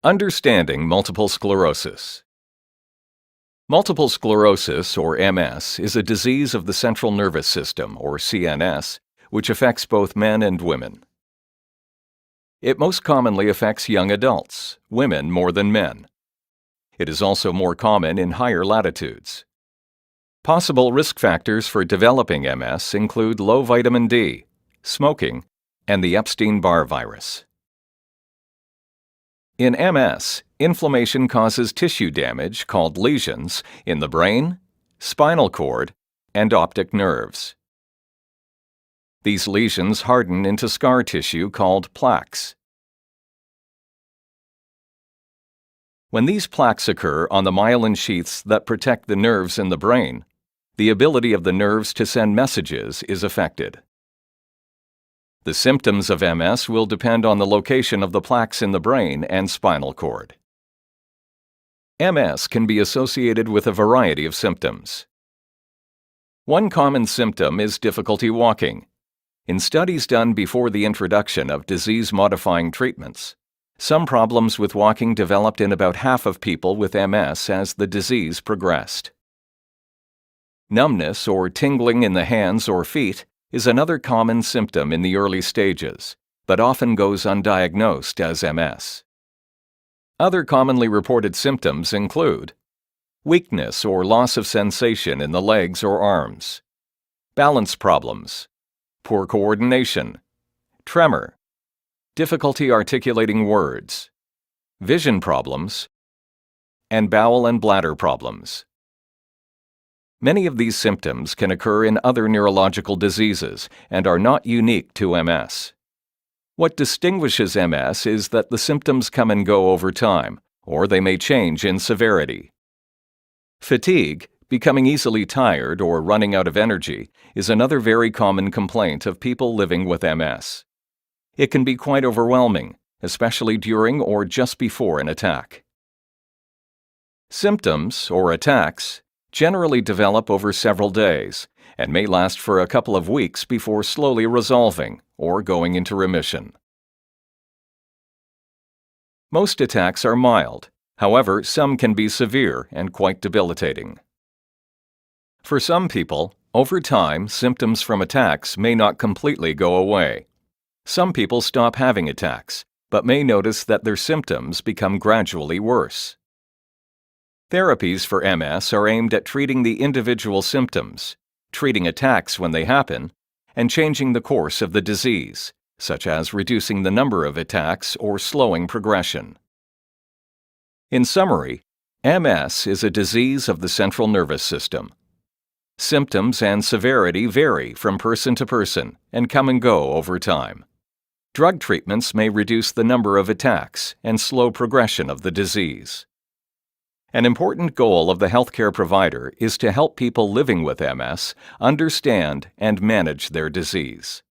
Understanding multiple sclerosis. Multiple sclerosis, or MS, is a disease of the central nervous system, or CNS, which affects both men and women. It most commonly affects young adults, women more than men. It is also more common in higher latitudes. Possible risk factors for developing MS include low vitamin D, smoking, and the Epstein-Barr virus. In MS, inflammation causes tissue damage called lesions in the brain, spinal cord, and optic nerves. These lesions harden into scar tissue called plaques. When these plaques occur on the myelin sheaths that protect the nerves in the brain, the ability of the nerves to send messages is affected. The symptoms of MS will depend on the location of the plaques in the brain and spinal cord. MS can be associated with a variety of symptoms. One common symptom is difficulty walking. In studies done before the introduction of disease-modifying treatments, some problems with walking developed in about half of people with MS as the disease progressed. Numbness or tingling in the hands or feet is another common symptom in the early stages, but often goes undiagnosed as MS. Other commonly reported symptoms include weakness or loss of sensation in the legs or arms, balance problems, poor coordination, tremor, difficulty articulating words, vision problems, and bowel and bladder problems. Many of these symptoms can occur in other neurological diseases and are not unique to MS. What distinguishes MS is that the symptoms come and go over time, or they may change in severity. Fatigue, becoming easily tired or running out of energy, is another very common complaint of people living with MS. It can be quite overwhelming, especially during or just before an attack. Symptoms, or attacks, generally develop over several days and may last for a couple of weeks before slowly resolving or going into remission. Most attacks are mild, however, some can be severe and quite debilitating. For some people, over time, symptoms from attacks may not completely go away. Some people stop having attacks, but may notice that their symptoms become gradually worse. Therapies for MS are aimed at treating the individual symptoms, treating attacks when they happen, and changing the course of the disease, such as reducing the number of attacks or slowing progression. In summary, MS is a disease of the central nervous system. Symptoms and severity vary from person to person and come and go over time. Drug treatments may reduce the number of attacks and slow progression of the disease. An important goal of the healthcare provider is to help people living with MS understand and manage their disease.